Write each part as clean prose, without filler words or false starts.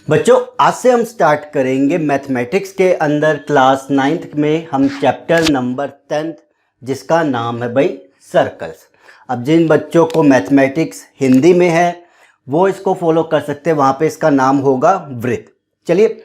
बच्चों आज से हम स्टार्ट करेंगे मैथमेटिक्स के अंदर क्लास 9th में हम चैप्टर नंबर 10 जिसका नाम है भाई सर्कल्स। अब जिन बच्चों को मैथमेटिक्स हिंदी में है वो इसको फॉलो कर सकते हैं, वहाँ पे इसका नाम होगा वृत्त। चलिए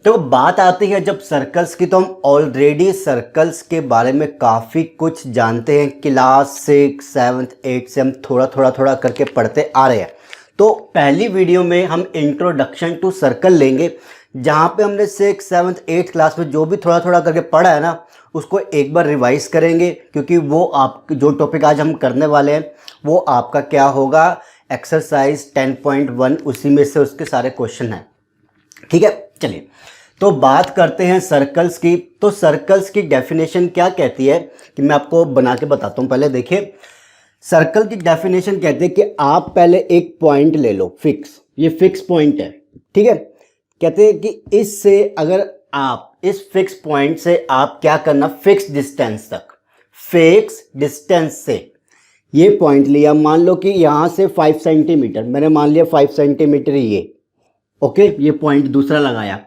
तो बात आती है जब सर्कल्स की, तो हम ऑलरेडी सर्कल्स के बारे में काफ़ी कुछ जानते हैं। क्लास 6, 7, 8 से हम थोड़ा करके पढ़ते आ रहे हैं। तो पहली वीडियो में हम इंट्रोडक्शन टू सर्कल लेंगे, जहाँ पे हमने 6, 7, 8 क्लास में जो भी थोड़ा करके पढ़ा है ना उसको एक बार रिवाइज करेंगे, क्योंकि वो आप जो टॉपिक आज हम करने वाले हैं वो आपका क्या होगा, एक्सरसाइज 10.1, उसी में से उसके सारे क्वेश्चन हैं। ठीक है, चलिए तो बात करते हैं सर्कल्स की। तो सर्कल्स की डेफिनेशन क्या कहती है कि मैं आपको बना के बताता हूँ। पहले देखिए, सर्कल की डेफिनेशन कहते हैं कि आप पहले एक पॉइंट ले लो फिक्स, ये फिक्स पॉइंट है। ठीक है, कहते हैं कि इससे अगर आप इस फिक्स पॉइंट से आप क्या करना, फिक्स डिस्टेंस तक, फिक्स डिस्टेंस से ये पॉइंट लिया, मान लो कि यहाँ से 5 सेंटीमीटर, मैंने मान लिया 5 सेंटीमीटर ये, ओके, ये पॉइंट दूसरा लगाया।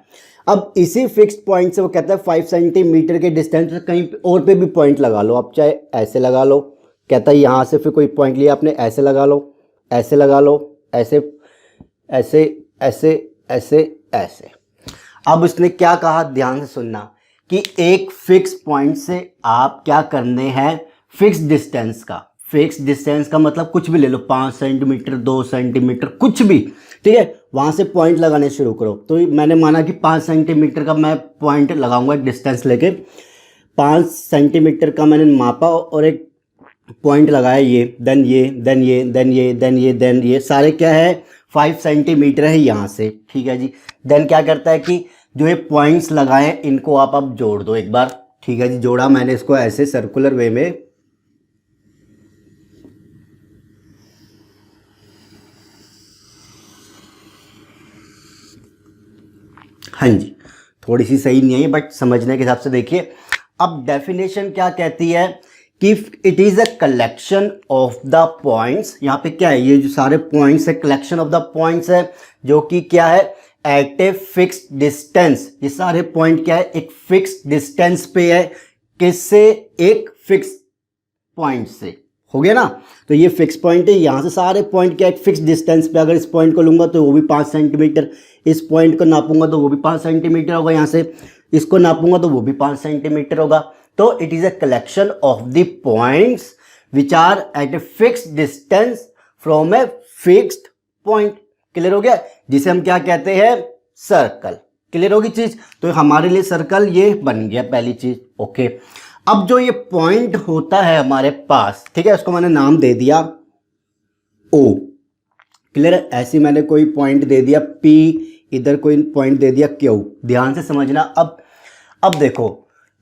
अब इसी फिक्स पॉइंट से वो कहता है 5 सेंटीमीटर के डिस्टेंस से कहीं और पे भी पॉइंट लगा लो, आप चाहे ऐसे लगा लो, कहता है यहाँ से फिर कोई पॉइंट लिया आपने, ऐसे लगा लो, ऐसे लगा लो, ऐसे ऐसे ऐसे ऐसे ऐसे। अब उसने क्या कहा, ध्यान से सुनना, कि एक फिक्स पॉइंट से आप क्या करने हैं, फिक्स डिस्टेंस का, फिक्स डिस्टेंस का मतलब कुछ भी ले लो, 5 सेंटीमीटर, 2 सेंटीमीटर, कुछ भी, ठीक है, वहाँ से पॉइंट लगाने शुरू करो। तो मैंने माना कि 5 सेंटीमीटर का मैं पॉइंट लगाऊंगा डिस्टेंस लेके, 5 सेंटीमीटर का मैंने मापा और एक पॉइंट लगाया, ये देन ये देन ये देन ये देन ये देन ये, सारे क्या है 5 सेंटीमीटर है यहाँ से। ठीक है जी, देन क्या करता है कि जो ये पॉइंट्स लगाए इनको आप अब जोड़ दो एक बार। ठीक है जी, जोड़ा मैंने इसको ऐसे सर्कुलर वे में, हाँ जी, थोड़ी सी सही नहीं है बट समझने के हिसाब से देखिए। अब डेफिनेशन क्या कहती है कि it is a collection of the points, यहाँ पे क्या है, ये जो सारे पॉइंट्स है कलेक्शन ऑफ द पॉइंट्स है, जो कि क्या है एट ए फिक्स्ड डिस्टेंस। ये सारे पॉइंट क्या है, एक फिक्स्ड डिस्टेंस पे है, किससे, एक फिक्स पॉइंट से, हो गया ना। तो ये फिक्स पॉइंट है, यहाँ से सारे पॉइंट क्या एक फिक्स डिस्टेंस पे, अगर इस पॉइंट को लूंगा तो वो भी 5 सेंटीमीटर, इस पॉइंट को नापूंगा तो वो भी 5 सेंटीमीटर होगा, यहाँ से इसको नापूंगा तो वो भी 5 सेंटीमीटर होगा। तो it is a collection of the points which are at a fixed distance from a fixed point. Clear हो गया, जिसे हम क्या कहते हैं, सर्कल। क्लियर होगी चीज, तो हमारे लिए सर्कल ये बन गया पहली चीज। ओके, अब जो ये पॉइंट होता है हमारे पास, ठीक है, उसको मैंने नाम दे दिया ओ। क्लियर है, ऐसी मैंने कोई पॉइंट दे दिया P, इधर कोई पॉइंट दे दिया Q। ध्यान से समझना। अब देखो,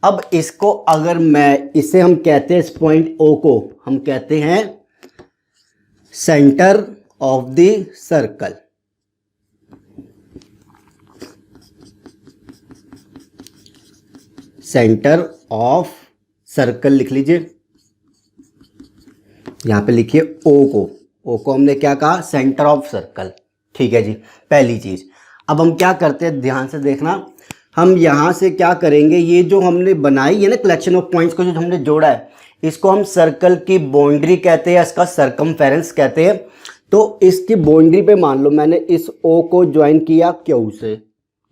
अब इसको अगर मैं, इसे हम कहते हैं, इस पॉइंट O को हम कहते हैं centre of the circle. Centre of circle लिख लीजिए, यहां पे लिखिए ओ को हमने क्या कहा, सेंटर ऑफ सर्कल। ठीक है जी, पहली चीज। अब हम क्या करते हैं, ध्यान से देखना, हम यहां से क्या करेंगे, ये जो हमने बनाई है ना कलेक्शन ऑफ पॉइंट्स को जो हमने जोड़ा है, इसको हम सर्कल की बाउंड्री कहते हैं, इसका सरकमफेरेंस कहते हैं। तो इसकी बाउंड्री पे मान लो मैंने इस ओ को ज्वाइन किया क्यू से,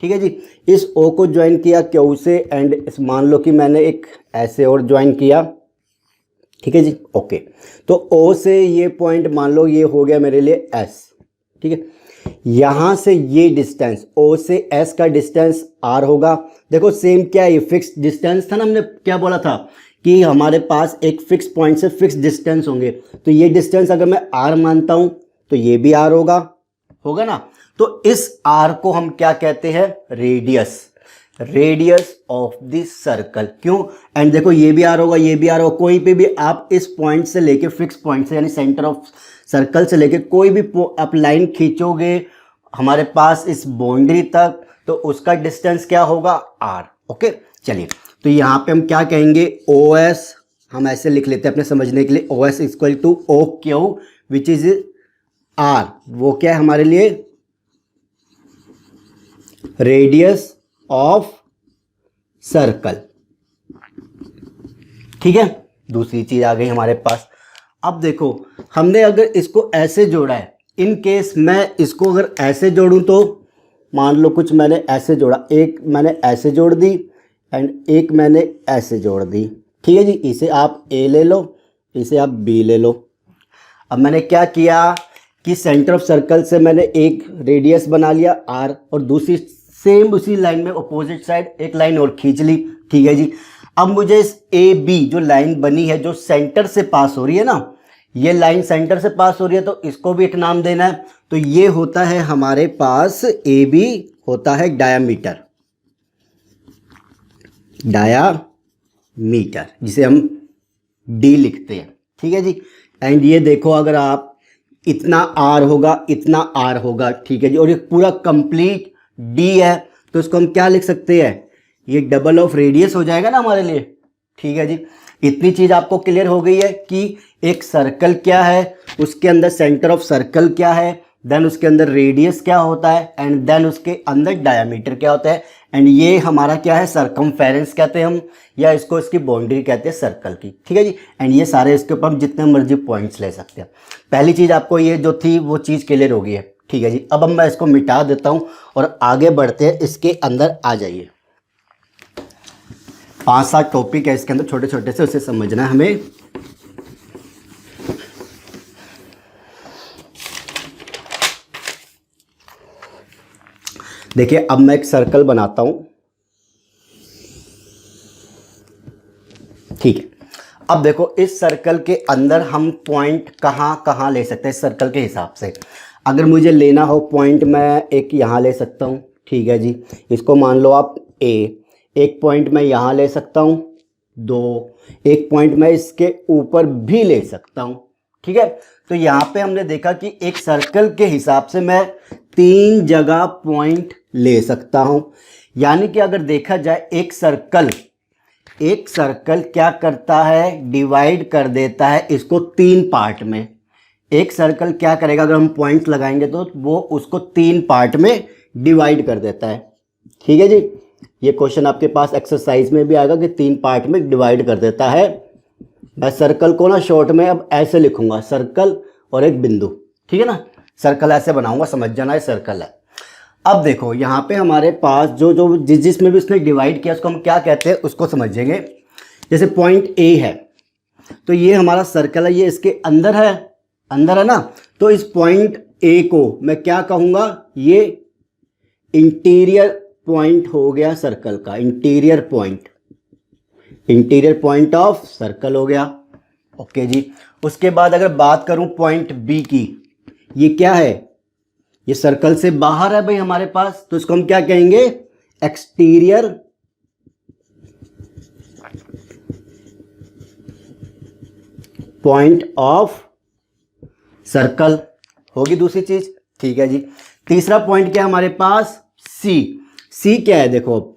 ठीक है जी, इस ओ को ज्वाइन किया क्यू से, एंड मान लो कि मैंने एक ऐसे और ज्वाइन किया। ठीक है जी, ओके, तो ओ से ये पॉइंट मान लो ये हो गया मेरे लिए एस। ठीक है, यहां से ये डिस्टेंस ओ से एस का डिस्टेंस आर होगा। देखो सेम क्या है, ये फिक्स डिस्टेंस था ना, हमने क्या बोला था कि हमारे पास एक फिक्स पॉइंट से फिक्स डिस्टेंस होंगे, तो ये डिस्टेंस अगर मैं आर मानता हूं तो ये भी आर होगा ना। तो इस आर को हम क्या कहते हैं, radius, radius of the circle. क्यों, एंड देखो ये भी आर होगा, ये भी आर होगा, कोई पे भी आप इस पॉइंट से लेके, फिक्स पॉइंट से यानी सेंटर ऑफ सर्कल से लेके कोई भी आप लाइन खींचोगे हमारे पास इस बाउंड्री तक, तो उसका डिस्टेंस क्या होगा, आर। ओके, चलिए, तो यहाँ पे हम क्या कहेंगे, ओ एस हम ऐसे लिख लेते हैं अपने समझने के लिए, O S equal to O Q which is R, वो क्या है हमारे लिए, रेडियस ऑफ सर्कल। ठीक है, दूसरी चीज आ गई हमारे पास। अब देखो हमने अगर इसको ऐसे जोड़ा है, इन केस मैं इसको अगर ऐसे जोड़ूं तो मान लो कुछ मैंने ऐसे जोड़ा, एक मैंने ऐसे जोड़ दी एंड एक मैंने ऐसे जोड़ दी। ठीक है जी, इसे आप ए ले लो, इसे आप बी ले लो। अब मैंने क्या किया कि सेंटर ऑफ सर्कल से मैंने एक रेडियस बना लिया आर, और दूसरी सेम उसी लाइन में अपोजिट साइड एक लाइन और खींच ली। ठीक है जी, अब मुझे इस ए बी जो लाइन बनी है, जो सेंटर से पास हो रही है ना, ये लाइन सेंटर से पास हो रही है, तो इसको भी एक नाम देना है। तो ये होता है हमारे पास ए बी होता है डायामीटर, डायामीटर जिसे हम डी लिखते हैं। ठीक है जी, एंड ये देखो अगर आप इतना आर होगा, इतना आर होगा। ठीक है जी, और ये पूरा कंप्लीट डी है, तो इसको हम क्या लिख सकते हैं, ये डबल ऑफ रेडियस हो जाएगा ना हमारे लिए। ठीक है जी, इतनी चीज आपको क्लियर हो गई है कि एक सर्कल क्या है, उसके अंदर सेंटर ऑफ सर्कल क्या है, देन उसके अंदर रेडियस क्या होता है, एंड देन उसके अंदर डायमीटर क्या होता है, एंड ये हमारा क्या है, सरकमफेरेंस कहते हैं हम, या इसको इसकी बाउंड्री कहते हैं सर्कल की। ठीक है जी, एंड ये सारे इसके ऊपर हम जितने मर्जी पॉइंट्स ले सकते हैं। पहली चीज आपको ये जो थी वो चीज क्लियर हो गई है। ठीक है जी, अब मैं इसको मिटा देता हूं और आगे बढ़ते हैं, इसके अंदर आ जाइए। 5-7 टॉपिक है इसके अंदर छोटे छोटे से, उसे समझना है हमें। देखिए अब मैं एक सर्कल बनाता हूं। ठीक है, अब देखो इस सर्कल के अंदर हम पॉइंट कहां कहां ले सकते हैं इस सर्कल के हिसाब से। अगर मुझे लेना हो पॉइंट, मैं एक यहां ले सकता हूं। ठीक है जी, इसको मान लो आप ए, एक पॉइंट मैं यहाँ ले सकता हूँ, 2, एक पॉइंट मैं इसके ऊपर भी ले सकता हूँ। ठीक है, तो यहाँ पे हमने देखा कि एक सर्कल के हिसाब से मैं 3 जगह पॉइंट ले सकता हूँ। यानी कि अगर देखा जाए एक सर्कल क्या करता है, डिवाइड कर देता है इसको 3 पार्ट में। एक सर्कल क्या करेगा, अगर हम पॉइंट लगाएंगे तो वो उसको 3 पार्ट में डिवाइड कर देता है। ठीक है जी, ये क्वेश्चन आपके पास एक्सरसाइज में भी आएगा कि 3 पार्ट में डिवाइड कर देता है। मैं सर्कल को ना शॉर्ट में अब ऐसे लिखूंगा, सर्कल और एक बिंदु। ठीक है ना, सर्कल ऐसे बनाऊंगा, समझ जाना ये सर्कल है। अब देखो यहाँ पे हमारे पास जो जिसमें भी उसने डिवाइड किया उसको हम क्या कहते हैं उसको समझेंगे। जैसे पॉइंट ए है, तो ये हमारा सर्कल है, ये इसके अंदर है ना, तो इस पॉइंट ए को मैं क्या कहूँगा, ये इंटीरियर पॉइंट हो गया सर्कल का, इंटीरियर पॉइंट ऑफ सर्कल हो गया। ओके जी, उसके बाद अगर बात करूं पॉइंट बी की, ये क्या है, ये सर्कल से बाहर है भाई हमारे पास, तो इसको हम क्या कहेंगे, एक्सटीरियर पॉइंट ऑफ सर्कल होगी दूसरी चीज। ठीक है जी, तीसरा पॉइंट क्या है हमारे पास, सी क्या है, देखो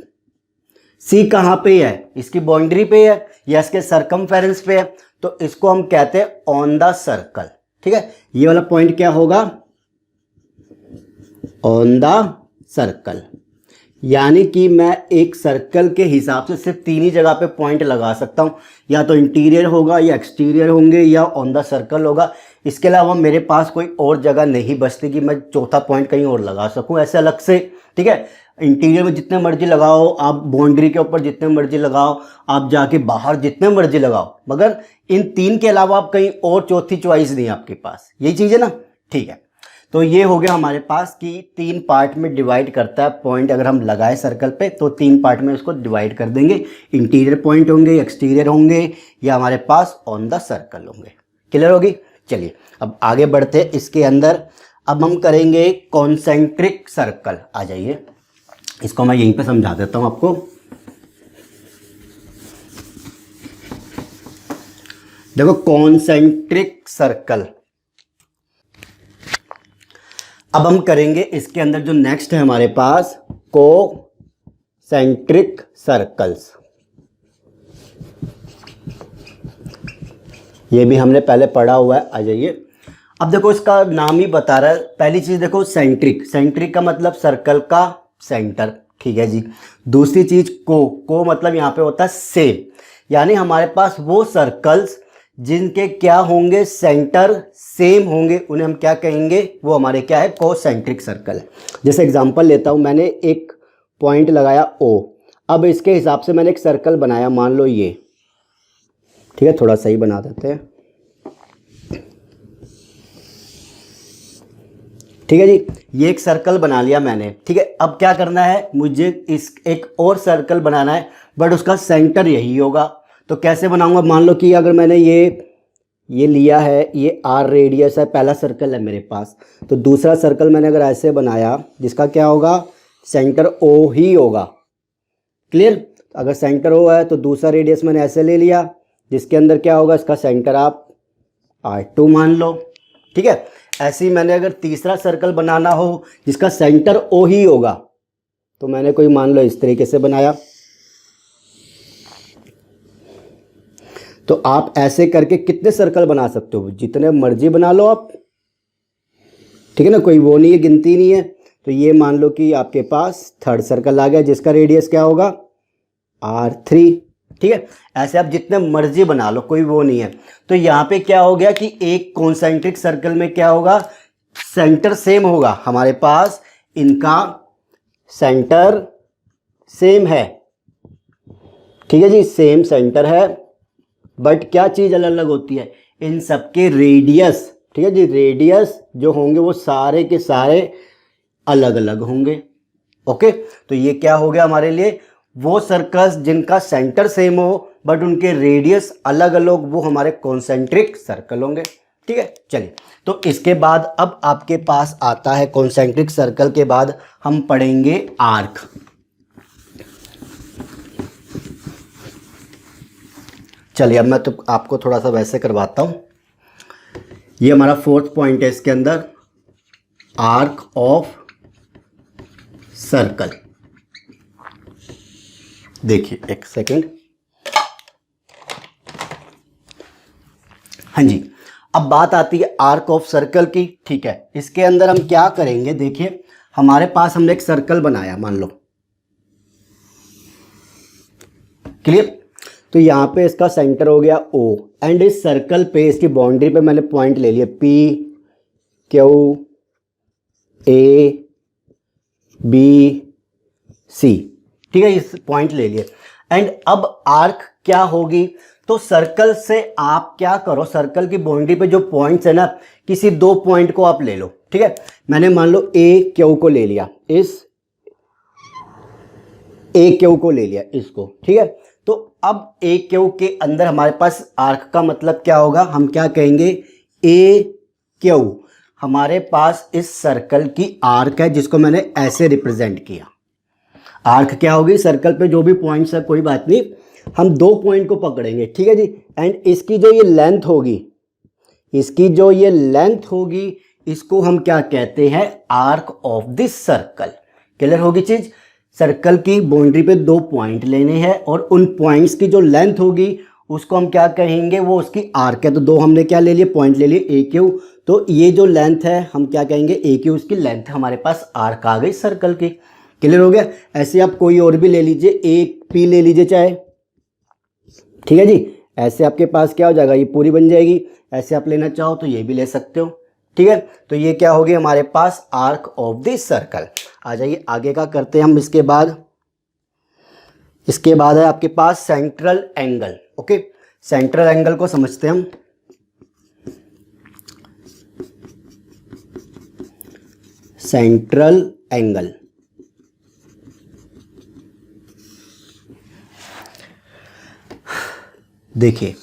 सी कहाँ पे है, इसकी बाउंड्री पे है या इसके सरकमफेरेंस पे है, तो इसको हम कहते हैं ऑन द सर्कल। ठीक है, ये वाला पॉइंट क्या होगा, ऑन द सर्कल। यानी कि मैं एक सर्कल के हिसाब से सिर्फ 3 ही जगह पे पॉइंट लगा सकता हूं, या तो इंटीरियर होगा या एक्सटीरियर होंगे या ऑन द सर्कल होगा। इसके अलावा मेरे पास कोई और जगह नहीं बचती कि मैं चौथा पॉइंट कहीं और लगा सकूं ऐसे अलग से। ठीक है, इंटीरियर में जितने मर्जी लगाओ आप, बाउंड्री के ऊपर जितने मर्जी लगाओ आप, जाके बाहर जितने मर्जी लगाओ, मगर इन 3 के अलावा आप कहीं और चौथी चॉइस नहीं है आपके पास, यही चीज़ है ना। ठीक है, तो ये हो गया हमारे पास कि 3 पार्ट में डिवाइड करता है पॉइंट। अगर हम लगाए सर्कल पे तो 3 पार्ट में उसको डिवाइड कर देंगे, इंटीरियर पॉइंट होंगे, एक्सटीरियर होंगे या हमारे पास ऑन द सर्कल होंगे। क्लियर होगी। चलिए अब आगे बढ़ते हैं इसके अंदर। अब हम करेंगे कॉन्सेंट्रिक सर्कल। आ जाइए, इसको मैं यहीं पे समझा देता हूं आपको। देखो कॉन्सेंट्रिक सर्कल, अब हम करेंगे इसके अंदर जो नेक्स्ट है हमारे पास, कोसेंट्रिक सर्कल्स। ये भी हमने पहले पढ़ा हुआ है, आ जाइए। अब देखो इसका नाम ही बता रहा है। पहली चीज़ देखो सेंट्रिक, सेंट्रिक का मतलब सर्कल का सेंटर, ठीक है जी। दूसरी चीज़ को मतलब यहाँ पे होता है सेम, यानी हमारे पास वो सर्कल्स जिनके क्या होंगे, सेंटर सेम होंगे, उन्हें हम क्या कहेंगे, वो हमारे क्या है, कोसेंट्रिक सर्कल है। जैसे एग्जांपल लेता हूँ, मैंने एक पॉइंट लगाया O, अब इसके हिसाब से मैंने एक सर्कल बनाया, मान लो ये, ठीक है, थोड़ा सही बना देते हैं, ठीक है जी। ये एक सर्कल बना लिया मैंने, ठीक है। अब क्या करना है, मुझे इस एक और सर्कल बनाना है, बट उसका सेंटर यही होगा। तो कैसे बनाऊंगा, मान लो कि अगर मैंने ये लिया है, ये R रेडियस है, पहला सर्कल है मेरे पास, तो दूसरा सर्कल मैंने अगर ऐसे बनाया, जिसका क्या होगा, सेंटर O ही होगा। क्लियर, अगर सेंटर O है तो दूसरा रेडियस मैंने ऐसे ले लिया, जिसके अंदर क्या होगा, इसका सेंटर आप R2 मान लो, ठीक है। ऐसे ही मैंने अगर तीसरा सर्कल बनाना हो जिसका सेंटर O ही होगा, तो मैंने कोई मान लो इस तरीके से बनाया। तो आप ऐसे करके कितने सर्कल बना सकते हो, जितने मर्जी बना लो आप, ठीक है ना, कोई वो नहीं है, गिनती नहीं है। तो ये मान लो कि आपके पास थर्ड सर्कल आ गया, जिसका रेडियस क्या होगा, R3, ठीक है। ऐसे आप जितने मर्जी बना लो, कोई वो नहीं है। तो यहाँ पे क्या हो गया कि एक कॉन्सेंट्रिक सर्कल में क्या होगा, सेंटर सेम होगा, हमारे पास इनका सेंटर सेम है, ठीक है जी, सेम सेंटर है, बट क्या चीज़ अलग अलग होती है, इन सबके रेडियस, ठीक है जी, रेडियस जो होंगे वो सारे के सारे अलग अलग होंगे। ओके, तो ये क्या हो गया हमारे लिए, वो सर्कल्स जिनका सेंटर सेम हो बट उनके रेडियस अलग अलग, वो हमारे कॉन्सेंट्रिक सर्कल होंगे, ठीक है। चलिए, तो इसके बाद अब आपके पास आता है कॉन्सेंट्रिक सर्कल के बाद हम पढ़ेंगे आर्क। चलिए, अब मैं तो आपको थोड़ा सा वैसे करवाता हूँ। ये हमारा फोर्थ पॉइंट है, इसके अंदर आर्क ऑफ सर्कल। देखिए एक सेकेंड, हाँ जी, अब बात आती है आर्क ऑफ सर्कल की, ठीक है। इसके अंदर हम क्या करेंगे, देखिए हमारे पास हमने एक सर्कल बनाया, मान लो, क्लियर। तो यहाँ पे इसका सेंटर हो गया O, एंड इस सर्कल पे, इसकी बाउंड्री पे मैंने पॉइंट ले लिया P, Q, A, B, C, ठीक है, इस पॉइंट ले लिए। एंड अब आर्क क्या होगी, तो सर्कल से आप क्या करो, सर्कल की बाउंड्री पे जो पॉइंट्स है ना, किसी दो पॉइंट को आप ले लो, ठीक है। मैंने मान लो A, Q को ले लिया, इस A, Q को ले लिया इसको, ठीक है। तो अब A, Q के अंदर हमारे पास आर्क का मतलब क्या होगा, हम क्या कहेंगे, A, Q हमारे पास इस सर्कल की आर्क है, जिसको मैंने ऐसे रिप्रेजेंट किया। आर्क क्या होगी, सर्कल पे जो भी पॉइंट्स है, कोई बात नहीं, हम दो पॉइंट को पकड़ेंगे, ठीक है जी। एंड इसकी जो ये लेंथ होगी, इसकी जो ये लेंथ होगी, इसको हम क्या कहते हैं, arc of this circle. Clear होगी चीज, सर्कल की बाउंड्री पे दो पॉइंट लेने हैं और उन पॉइंट्स की जो लेंथ होगी उसको हम क्या कहेंगे, वो उसकी आर्क है। तो दो हमने क्या ले लिए, पॉइंट ले लिए A, Q, तो ये जो लेंथ है हम क्या कहेंगे, A, Q उसकी लेंथ, हमारे पास आर्क आ गई सर्कल की। क्लियर हो गया। ऐसे आप कोई और भी ले लीजिए, A, P ले लीजिए चाहे, ठीक है जी। ऐसे आपके पास क्या हो जाएगा, ये पूरी बन जाएगी। ऐसे आप लेना चाहो तो ये भी ले सकते हो, ठीक है। तो ये क्या होगी हमारे पास, आर्क ऑफ दिस सर्कल। आ जाइए आगे का करते हैं हम। इसके बाद है आपके पास central angle. Okay, central angle को समझते हैं हम। सेंट्रल एंगल, देखिए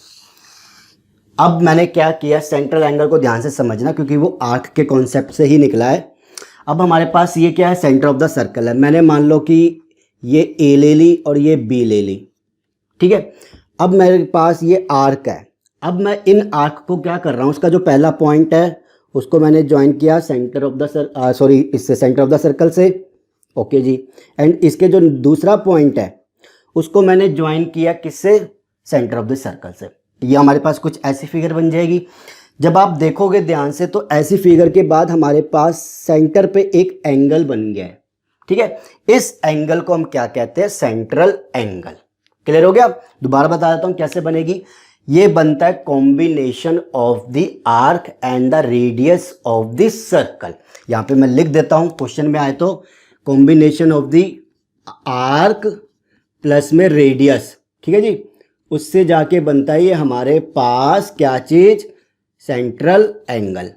अब मैंने क्या किया, सेंट्रल एंगल को ध्यान से समझना क्योंकि वो आर्क के कॉन्सेप्ट से ही निकला है। अब हमारे पास ये क्या है, सेंटर ऑफ द सर्कल है। मैंने मान लो कि ये A ले ली और ये B ले ली, ठीक है। अब मेरे पास ये आर्क है। अब मैं इन आर्क को क्या कर रहा हूँ, उसका जो पहला पॉइंट है उसको मैंने ज्वाइन किया सेंटर ऑफ द इससे सेंटर ऑफ द सर्कल से, ओके जी। एंड इसके जो दूसरा पॉइंट है उसको मैंने ज्वाइन किया किससे, सेंटर ऑफ द सर्कल से। ये हमारे पास कुछ ऐसी फिगर बन जाएगी। जब आप देखोगे ध्यान से तो ऐसी फिगर के बाद हमारे पास सेंटर पे एक एंगल बन गया है, ठीक है। इस एंगल को हम क्या कहते हैं, सेंट्रल एंगल। क्लियर हो गया। दोबारा बता देता हूं कैसे बनेगी। ये बनता है combination of the arc and the radius of the circle. यहां पे मैं लिख देता हूं, क्वेश्चन में आए तो combination of the arc plus में रेडियस, ठीक है जी, उससे जाके बनता है ये हमारे पास क्या चीज, सेंट्रल एंगल।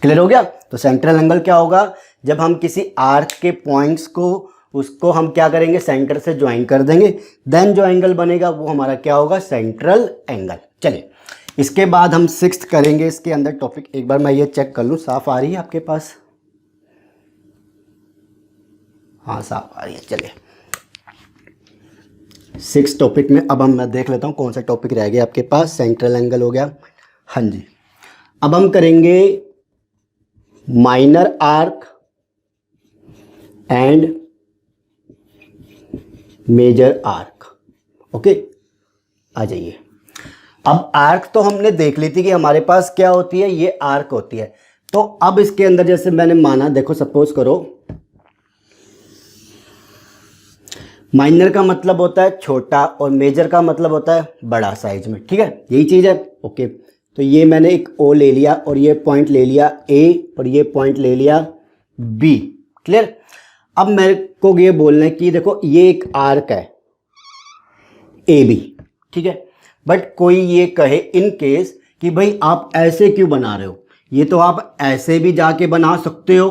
क्लियर हो गया। तो सेंट्रल एंगल क्या होगा, जब हम किसी आर्क के पॉइंट्स को उसको हम क्या करेंगे, सेंटर से ज्वाइन कर देंगे, देन जो एंगल बनेगा वो हमारा क्या होगा, सेंट्रल एंगल। चलिए इसके बाद हम 6th करेंगे। इसके अंदर टॉपिक एक बार मैं ये चेक कर लूँ, साफ आ रही है आपके पास? हाँ साफ आ रही है। चलिए 6th टॉपिक में अब मैं देख लेता हूँ कौन सा टॉपिक रह गया आपके पास। सेंट्रल एंगल हो गया, हाँ जी। अब हम करेंगे minor arc and major arc. Okay, आ जाइए। अब आर्क तो हमने देख ली थी कि हमारे पास क्या होती है, ये आर्क होती है। तो अब इसके अंदर जैसे मैंने माना, देखो सपोज करो माइनर का मतलब होता है छोटा और मेजर का मतलब होता है बड़ा साइज में, ठीक है, यही चीज है। ओके, तो ये मैंने एक ओ ले लिया और ये पॉइंट ले लिया ए और ये पॉइंट ले लिया बी। क्लियर। अब मेरे को ये बोलना है कि देखो ये एक आर्क है ए बी, ठीक है, बट कोई ये कहे इन केस कि भाई आप ऐसे क्यों बना रहे हो, ये तो आप ऐसे भी जाके बना सकते हो,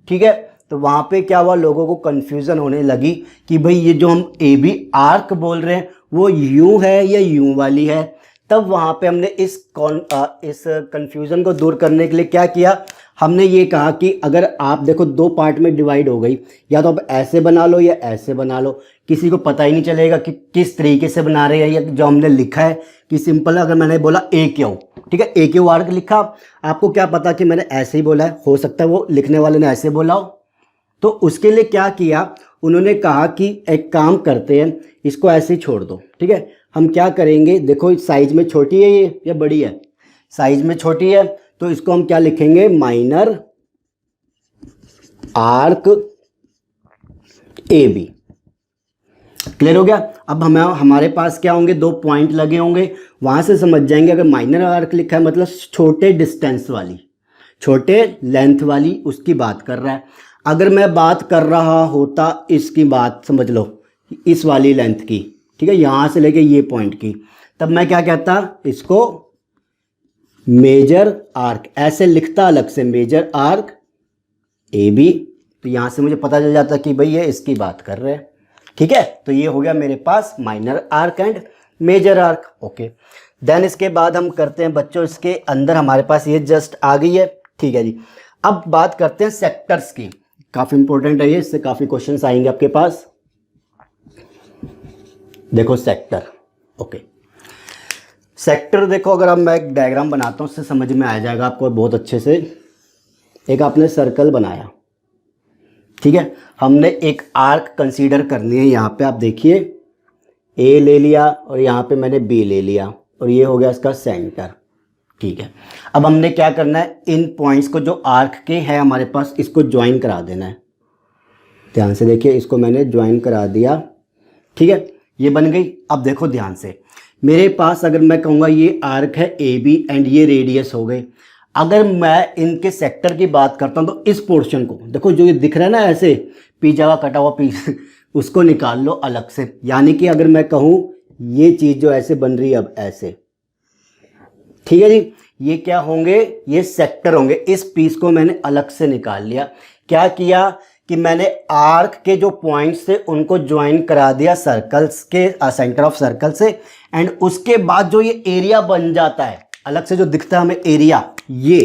ठीक है। तो वहां पे क्या हुआ, लोगों को कंफ्यूजन होने लगी कि भाई ये जो हम ए बी आर्क बोल रहे हैं वो यूं है या यूं वाली है। तब वहां पे हमने इस कंफ्यूजन को दूर करने के लिए क्या किया, हमने ये कहा कि अगर आप देखो दो पार्ट में डिवाइड हो गई, या तो आप ऐसे बना लो या ऐसे बना लो, किसी को पता ही नहीं चलेगा कि किस तरीके से बना रहे हैं। या जो हमने लिखा है कि सिंपल, अगर मैंने बोला ए क्यू, ठीक है, ए क्यू आर्क लिखा, आपको क्या पता कि मैंने ऐसे ही बोला है, हो सकता है वो लिखने वाले ने ऐसे बोला हो। तो उसके लिए क्या किया, उन्होंने कहा कि एक काम करते हैं, इसको ऐसे ही छोड़ दो, ठीक है। हम क्या करेंगे, देखो साइज में छोटी है ये या बड़ी है, साइज में छोटी है, तो इसको हम क्या लिखेंगे, minor arc A B. Clear हो गया। अब हमारे पास क्या होंगे, दो पॉइंट लगे होंगे, वहां से समझ जाएंगे अगर माइनर आर्क लिखा है मतलब छोटे डिस्टेंस वाली, छोटे लेंथ वाली उसकी बात कर रहा है। अगर मैं बात कर रहा होता इसकी बात समझ लो, इस वाली लेंथ की, ठीक है, यहां से लेके ये पॉइंट की, तब मैं क्या कहता, इसको मेजर आर्क ऐसे लिखता अलग से, मेजर आर्क ए बी। तो यहां से मुझे पता चल जाता कि भाई ये इसकी बात कर रहे हैं, ठीक है। तो ये हो गया मेरे पास minor arc and major arc. Okay, then इसके बाद हम करते हैं बच्चों, इसके अंदर हमारे पास ये जस्ट आ गई है, ठीक है जी। अब बात करते हैं सेक्टर्स की, काफी इंपॉर्टेंट है ये, इससे काफी क्वेश्चंस आएंगे आपके पास। देखो सेक्टर, ओके, सेक्टर देखो, अगर अब मैं एक डायग्राम बनाता हूं उससे समझ में आ जाएगा आपको बहुत अच्छे से। एक आपने सर्कल बनाया, ठीक है, हमने एक आर्क कंसीडर करनी है। यहाँ पे आप देखिए ए ले लिया और यहाँ पे मैंने बी ले लिया और ये हो गया इसका सेंटर, ठीक है। अब हमने क्या करना है, इन पॉइंट्स को जो आर्क के हैं हमारे पास, इसको ज्वाइन करा देना है। ध्यान से देखिए, इसको मैंने ज्वाइन करा दिया, ठीक है, ये बन गई। अब देखो ध्यान से, मेरे पास अगर मैं कहूँगा ये आर्क है ए बी एंड ये रेडियस हो गई। अगर मैं इनके सेक्टर की बात करता हूँ तो इस पोर्शन को देखो, जो ये दिख रहा है ना ऐसे पिज्जा का कटा हुआ पीस उसको निकाल लो अलग से। यानी कि अगर मैं कहूँ ये चीज़ जो ऐसे बन रही है अब ऐसे, ठीक है जी, ये क्या होंगे, ये सेक्टर होंगे। इस पीस को मैंने अलग से निकाल लिया। क्या किया कि मैंने आर्क के जो पॉइंट्स थे उनको ज्वाइन करा दिया सर्कल्स के सेंटर ऑफ सर्कल से, एंड उसके बाद जो ये एरिया बन जाता है अलग से जो दिखता है हमें एरिया, ये,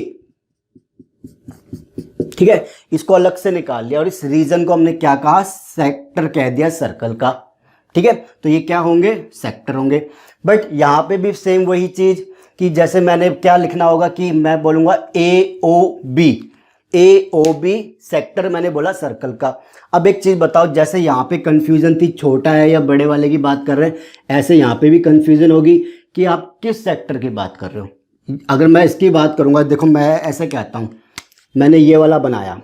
ठीक है, इसको अलग से निकाल लिया और इस रीजन को हमने क्या कहा, सेक्टर कह दिया सर्कल का, ठीक है। तो ये क्या होंगे, सेक्टर होंगे। बट यहां पे भी सेम वही चीज कि जैसे मैंने क्या लिखना होगा कि मैं बोलूंगा ए ओ बी, AOB सेक्टर मैंने बोला सर्कल का। अब एक चीज़ बताओ, जैसे यहाँ पे कंफ्यूजन थी छोटा है या बड़े वाले की बात कर रहे हैं, ऐसे यहाँ पे भी कंफ्यूजन होगी कि आप किस सेक्टर की बात कर रहे हो। अगर मैं इसकी बात करूँगा, देखो मैं ऐसे कहता हूँ, मैंने ये वाला बनाया,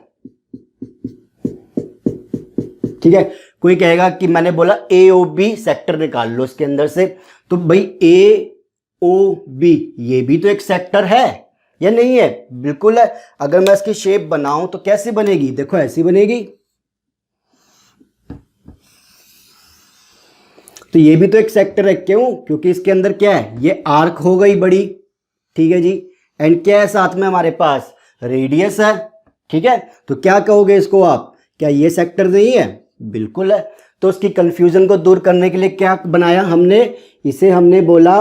ठीक है, कोई कहेगा कि मैंने बोला AOB सेक्टर निकाल लो इसके अंदर से, तो भाई AOB ये भी तो एक सेक्टर है या नहीं है? बिल्कुल है। अगर मैं इसकी शेप बनाऊं तो कैसी बनेगी? देखो ऐसी बनेगी। तो ये भी तो एक सेक्टर है, क्यों? क्योंकि इसके अंदर क्या है, ये आर्क हो गई बड़ी, ठीक है जी, एंड क्या है साथ में हमारे पास, रेडियस है, ठीक है। तो क्या कहोगे इसको आप, क्या ये सेक्टर नहीं है? बिल्कुल है। तो उसकी कंफ्यूजन को दूर करने के लिए क्या बनाया हमने, इसे हमने बोला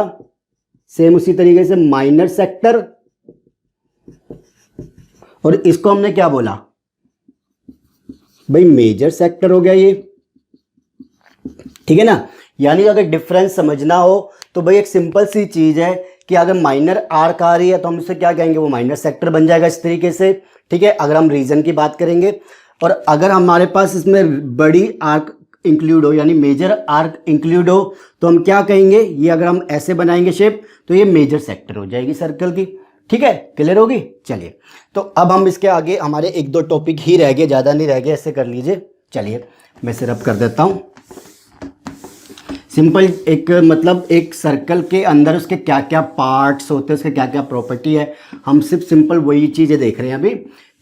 सेम उसी तरीके से माइनर सेक्टर, और इसको हमने क्या बोला भाई, मेजर सेक्टर हो गया ये, ठीक है ना। यानी अगर डिफरेंस समझना हो तो भाई एक सिंपल सी चीज है कि अगर माइनर आर्क आ रही है तो हम इसे क्या कहेंगे, वो माइनर सेक्टर बन जाएगा इस तरीके से, ठीक है, अगर हम रीजन की बात करेंगे। और अगर हमारे पास इसमें बड़ी आर्क इंक्लूड हो, यानी मेजर आर्क इंक्लूड हो, तो हम क्या कहेंगे, ये अगर हम ऐसे बनाएंगे शेप तो ये मेजर सेक्टर हो जाएगी सर्कल की, ठीक है, क्लियर होगी। चलिए, तो अब हम इसके आगे, हमारे एक दो टॉपिक ही रह गए, ज़्यादा नहीं रह गए, ऐसे कर लीजिए। चलिए मैं सिर्फ कर देता हूँ सिंपल, एक मतलब एक सर्कल के अंदर उसके क्या क्या पार्ट्स होते हैं, उसके क्या क्या प्रॉपर्टी है, हम सिर्फ सिंपल वही चीज़ें देख रहे हैं अभी।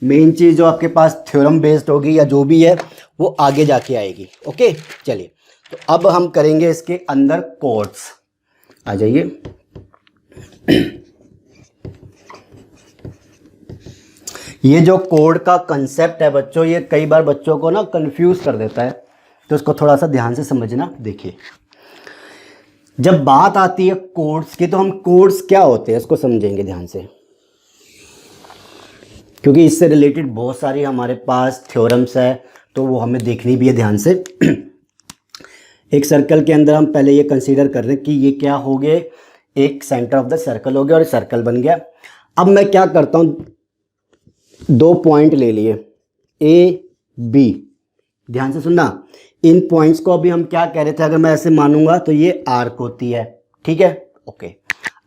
मेन चीज़ जो आपके पास थ्योरम बेस्ड होगी या जो भी है वो आगे जाके आएगी। ओके, चलिए, तो अब हम करेंगे इसके अंदर कोड्स। आ जाइए। ये जो कोड का कंसेप्ट है बच्चों, ये कई बार बच्चों को ना कंफ्यूज कर देता है, तो इसको थोड़ा सा ध्यान से समझना। देखिए, जब बात आती है कोड्स की, तो हम कोड्स क्या होते हैं इसको समझेंगे ध्यान से, क्योंकि इससे रिलेटेड बहुत सारी हमारे पास थ्योरम्स है, तो वो हमें देखनी भी है ध्यान से। एक सर्कल के अंदर हम पहले ये कंसीडर कर रहे हैं कि ये क्या हो गए, एक सेंटर ऑफ द सर्कल हो गया और सर्कल बन गया। अब मैं क्या करता हूँ, दो पॉइंट ले लिए A B, ध्यान से सुनना। इन पॉइंट्स को अभी हम क्या कह रहे थे, अगर मैं ऐसे मानूंगा तो ये आर्क होती है, ठीक है, ओके।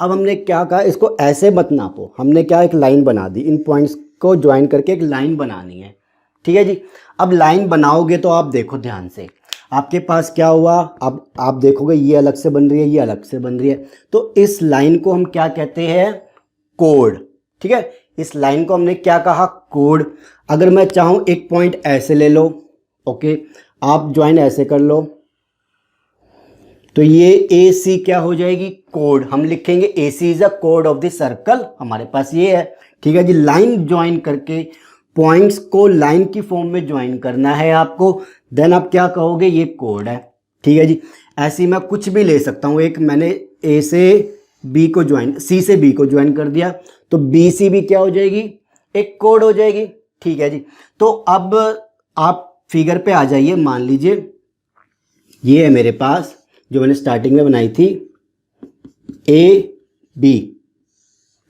अब हमने क्या कहा, इसको ऐसे मत नापो, हमने क्या एक लाइन बना दी, इन पॉइंट्स को ज्वाइन करके एक लाइन बनानी है, ठीक है जी। अब लाइन बनाओगे तो आप देखो ध्यान से, आपके पास क्या हुआ, अब आप देखोगे ये अलग से बन रही है, ये अलग से बन रही है, तो इस लाइन को हम क्या कहते हैं, कोड, ठीक है। इस लाइन को हमने क्या कहा, कोड। अगर मैं चाहूँ एक पॉइंट ऐसे ले लो, ओके, आप ज्वाइन ऐसे कर लो, तो ये AC क्या हो जाएगी, कोड। हम लिखेंगे AC is a code of the circle, हमारे पास ये है, ठीक है जी। लाइन ज्वाइन करके पॉइंट्स को लाइन की फॉर्म में ज्वाइन करना है आपको, देन आप क्या कहोगे, ये कोड है, ठीक है जी। ऐसे ही मैं कुछ भी ले सकता हूँ, एक मैंने A से B को ज्वाइन, C से B को ज्वाइन कर दिया, तो BC भी क्या हो जाएगी, एक कोड हो जाएगी, ठीक है जी। तो अब आप फिगर पे आ जाइए, मान लीजिए ये है मेरे पास जो मैंने स्टार्टिंग में बनाई थी AB,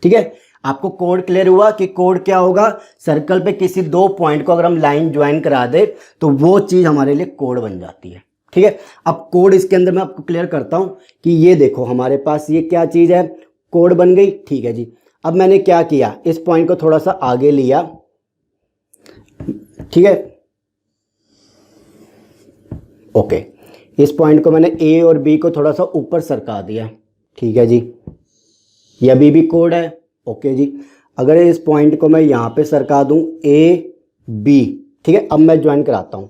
ठीक है। आपको कोड क्लियर हुआ कि कोड क्या होगा, सर्कल पे किसी दो पॉइंट को अगर हम लाइन ज्वाइन करा दे तो वो चीज़ हमारे लिए कोड बन जाती है, ठीक है। अब कोड इसके अंदर मैं आपको क्लियर करता हूं कि ये देखो हमारे पास ये क्या चीज़ है, कोड बन गई, ठीक है जी। अब मैंने क्या किया, इस पॉइंट को थोड़ा सा आगे लिया, ठीक है, ओके। इस पॉइंट को मैंने A और B को थोड़ा सा ऊपर सरका दिया, ठीक है जी, यह भी कोड है, ओके जी। अगर इस पॉइंट को मैं यहाँ पे सरका दूं A B, ठीक है, अब मैं ज्वाइन कराता हूँ,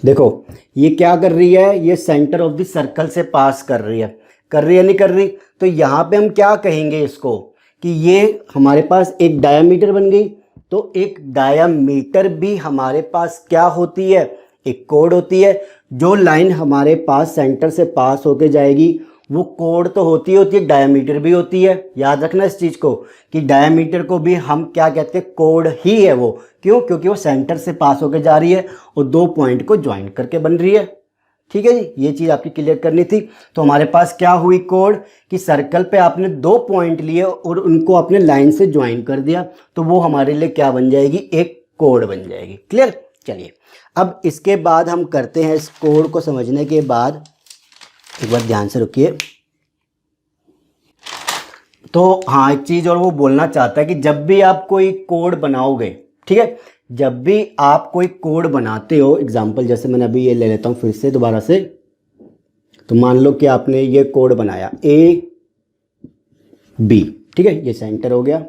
देखो ये क्या कर रही है, ये सेंटर ऑफ द सर्कल से पास कर रही है, नहीं कर रही, तो यहाँ पे हम क्या कहेंगे इसको कि ये हमारे पास एक डायामीटर बन गई। तो एक डायामीटर भी हमारे पास क्या होती है, एक कोड होती है। जो लाइन हमारे पास सेंटर से पास होके जाएगी वो कोड तो होती है, डायामीटर भी होती है। याद रखना इस चीज़ को कि डायामीटर को भी हम क्या कहते हैं, कोड ही है वो। क्यों? क्योंकि वो सेंटर से पास होके जा रही है और दो पॉइंट को ज्वाइन करके बन रही है, ठीक है जी, ये चीज़ आपकी क्लियर करनी थी। तो हमारे पास क्या हुई कोड कि सर्कल पे आपने 2 पॉइंट लिए और उनको आपने लाइन से ज्वाइन कर दिया, तो वो हमारे लिए क्या बन जाएगी, एक कोड बन जाएगी। क्लियर। चलिए अब इसके बाद हम करते हैं, इस कोड को समझने के बाद एक बार ध्यान से रुकिए। तो हाँ, एक चीज़ और वो बोलना चाहता है कि जब भी आप कोई कोड बनाओगे, ठीक है, जब भी आप कोई कोड बनाते हो, एग्जाम्पल जैसे मैंने अभी ये ले लेता हूँ फिर से दोबारा से, तो मान लो कि आपने ये कोड बनाया A B, ठीक है, ये सेंटर हो गया।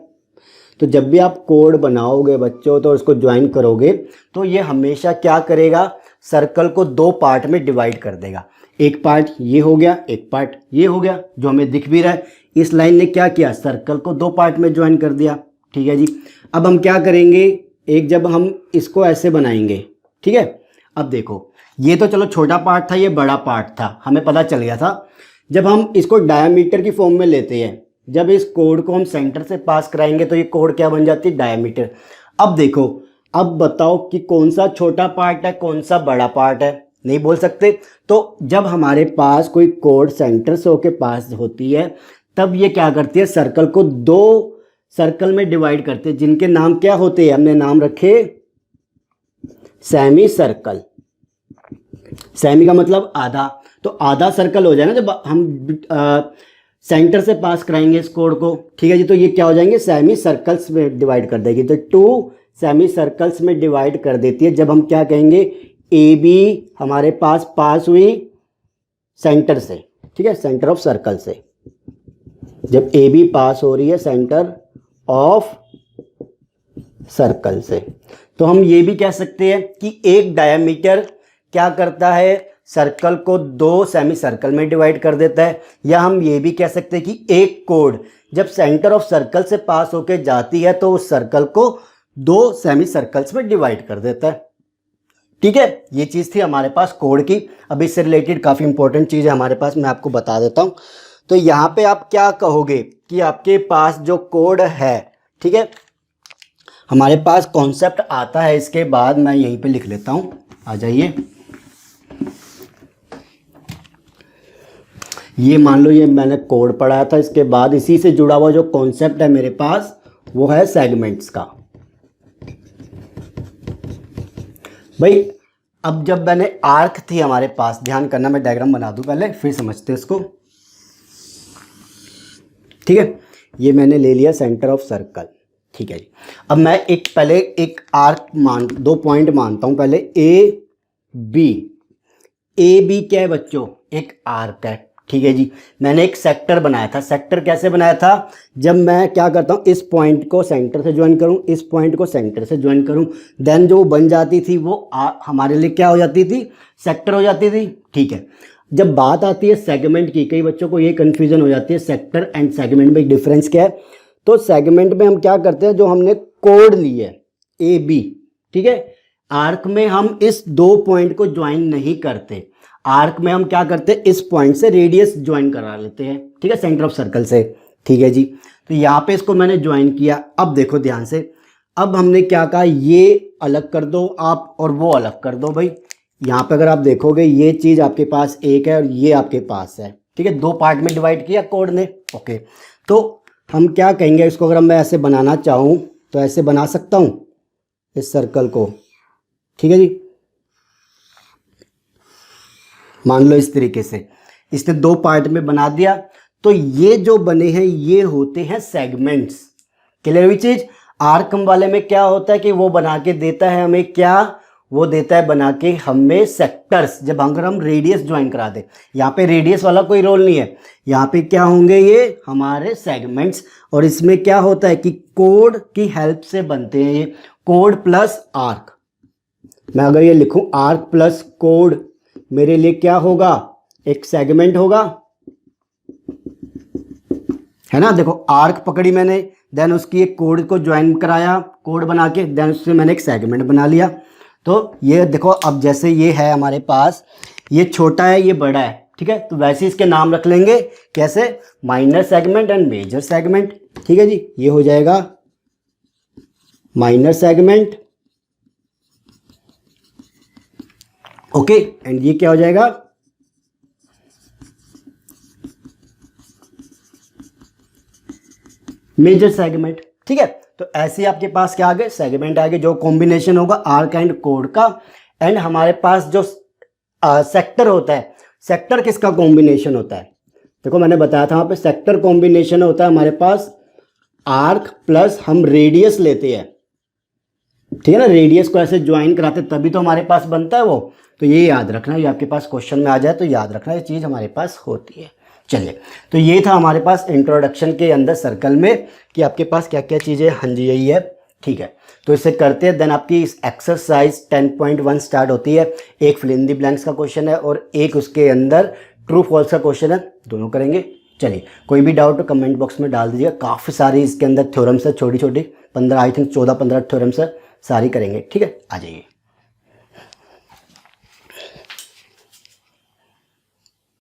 तो जब भी आप कोड बनाओगे बच्चों तो उसको ज्वाइन करोगे तो ये हमेशा क्या करेगा, सर्कल को 2 पार्ट में डिवाइड कर देगा। एक पार्ट ये हो गया, एक पार्ट ये हो गया, जो हमें दिख भी रहा है। इस लाइन ने क्या किया, सर्कल को 2 पार्ट में ज्वाइन कर दिया। ठीक है जी। अब हम क्या करेंगे, एक जब हम इसको ऐसे बनाएंगे, ठीक है, अब देखो ये तो चलो छोटा पार्ट था, ये बड़ा पार्ट था, हमें पता चल गया था। जब हम इसको डायमीटर की फॉर्म में लेते हैं, जब इस कोड को हम सेंटर से पास कराएंगे तो ये कोड क्या बन जाती है, डायमीटर। अब देखो, अब बताओ कि कौन सा छोटा पार्ट है, कौन सा बड़ा पार्ट है, नहीं बोल सकते। तो जब हमारे पास कोई कोड सेंटर से होके पास होती है तब ये क्या करती है, सर्कल को 2 सर्कल में डिवाइड करते हैं, जिनके नाम क्या होते हैं, हमने नाम रखे सेमी सर्कल। सेमी का मतलब आधा, तो आधा सर्कल हो जाए ना जब हम सेंटर से पास कराएंगे इस कोड को। ठीक है जी, तो ये क्या हो जाएंगे, सेमी सर्कल्स में डिवाइड कर देगी। तो 2 सेमी सर्कल्स में डिवाइड कर देती है जब हम क्या कहेंगे, ए बी हमारे पास हुई सेंटर से, ठीक है, सेंटर ऑफ सर्कल से। जब ए बी पास हो रही है सेंटर ऑफ सर्कल से, तो हम ये भी कह सकते हैं कि एक डायमीटर क्या करता है, सर्कल को 2 सेमी सर्कल में डिवाइड कर देता है। या हम ये भी कह सकते हैं कि एक कोड जब सेंटर ऑफ सर्कल से पास होकर जाती है तो उस सर्कल को 2 सेमी सर्कल्स में डिवाइड कर देता है। ठीक है, ये चीज़ थी हमारे पास कोड की। अब इससे रिलेटेड काफ़ी इंपॉर्टेंट चीज़ है हमारे पास, मैं आपको बता देता हूँ। तो यहाँ पे आप क्या कहोगे कि आपके पास जो कोड है, ठीक है, हमारे पास कॉन्सेप्ट आता है। इसके बाद मैं यहीं पे लिख लेता हूँ, आ जाइए। ये मान लो ये मैंने कोड पढ़ाया था, इसके बाद इसी से जुड़ा हुआ जो कॉन्सेप्ट है मेरे पास वो है सेगमेंट्स का। भाई अब जब मैंने आर्क थी हमारे पास, ध्यान करना, मैं डायग्राम बना दूं पहले फिर समझते हैं इसको। ठीक है, ये मैंने ले लिया सेंटर ऑफ सर्कल। ठीक है जी, अब मैं पहले एक आर्क 2 पॉइंट मानता हूं पहले, ए बी क्या है बच्चों, एक आर्क है। ठीक है जी, मैंने एक सेक्टर बनाया था। सेक्टर कैसे बनाया था, जब मैं क्या करता हूँ, इस पॉइंट को सेंटर से ज्वाइन करूँ, इस पॉइंट को सेंटर से ज्वाइन करूँ, देन जो बन जाती थी वो हमारे लिए क्या हो जाती थी, सेक्टर हो जाती थी। ठीक है, जब बात आती है सेगमेंट की, कई बच्चों को ये कन्फ्यूजन हो जाती है सेक्टर एंड सेगमेंट में डिफरेंस क्या है। तो सेगमेंट में हम क्या करते हैं, जो हमने कोड लिए ए बी, ठीक है, आर्क में हम इस 2 पॉइंट को ज्वाइन नहीं करते। आर्क में हम क्या करते हैं, इस पॉइंट से रेडियस ज्वाइन करा लेते हैं, ठीक है, सेंटर ऑफ सर्कल से। ठीक है जी, तो यहाँ पे इसको मैंने ज्वाइन किया। अब देखो ध्यान से, अब हमने क्या कहा, ये अलग कर दो आप और वो अलग कर दो। भाई यहाँ पे अगर आप देखोगे ये चीज़ आपके पास एक है और ये आपके पास है। ठीक है, 2 पार्ट में डिवाइड किया कोड ने। ओके, तो हम क्या कहेंगे इसको, अगर मैं ऐसे बनाना चाहूँ तो ऐसे बना सकता हूँ इस सर्कल को। ठीक है जी, मान लो इस तरीके से इसने 2 पार्ट में बना दिया। तो ये जो बने हैं ये होते हैं सेगमेंट्स। क्लियर हुई चीज। आर्क वाले में क्या होता है कि वो बना के देता है हमें, क्या वो देता है बना के हमें सेक्टर्स, जब अगर हम रेडियस ज्वाइन करा दे। यहाँ पे रेडियस वाला कोई रोल नहीं है, यहाँ पे क्या होंगे, ये हमारे सेगमेंट्स। और इसमें क्या होता है कि कोड की हेल्प से बनते हैं ये, कोड प्लस आर्क। मैं अगर ये लिखूं आर्क प्लस कोड, मेरे लिए क्या होगा, एक सेगमेंट होगा, है ना। देखो आर्क पकड़ी मैंने, देन उसकी एक कोड को ज्वाइन कराया, कोड बना के, देन उससे मैंने एक सेगमेंट बना लिया। तो ये देखो, अब जैसे ये है हमारे पास, ये छोटा है ये बड़ा है, ठीक है, तो वैसे इसके नाम रख लेंगे, कैसे, minor segment and major segment. ठीक है जी, ये हो जाएगा माइनर सेगमेंट, ओके, एंड ये क्या हो जाएगा, मेजर सेगमेंट। ठीक है, तो ऐसे आपके पास क्या आ गए, सेगमेंट आ गए, जो कॉम्बिनेशन होगा आर्क एंड कोड का। एंड हमारे पास जो सेक्टर होता है, सेक्टर किसका कॉम्बिनेशन होता है, देखो मैंने बताया था वहां पे सेक्टर कॉम्बिनेशन होता है हमारे पास आर्क प्लस हम रेडियस लेते हैं। ठीक है ना, रेडियस को ऐसे ज्वाइन कराते तभी तो हमारे पास बनता है वो। तो ये याद रखना, ये आपके पास क्वेश्चन में आ जाए तो याद रखना, ये चीज़ हमारे पास होती है। चलिए, तो ये था हमारे पास इंट्रोडक्शन के अंदर सर्कल में कि आपके पास क्या क्या चीज़ें। हाँ जी, यही है। ठीक है, तो इसे करते हैं, देन आपकी इस एक्सरसाइज 10.1 स्टार्ट होती है। एक फिल इन द ब्लैंक्स का क्वेश्चन है और एक उसके अंदर ट्रू फॉल्स का क्वेश्चन है, दोनों करेंगे। चलिए, कोई भी डाउट तो कमेंट बॉक्स में डाल दीजिएगा। काफ़ी सारी इसके अंदर थ्योरम्स है, छोटी छोटी 15, आई थिंक 14-15 थ्योरम्स है, सारी करेंगे। ठीक है, आ जाइए।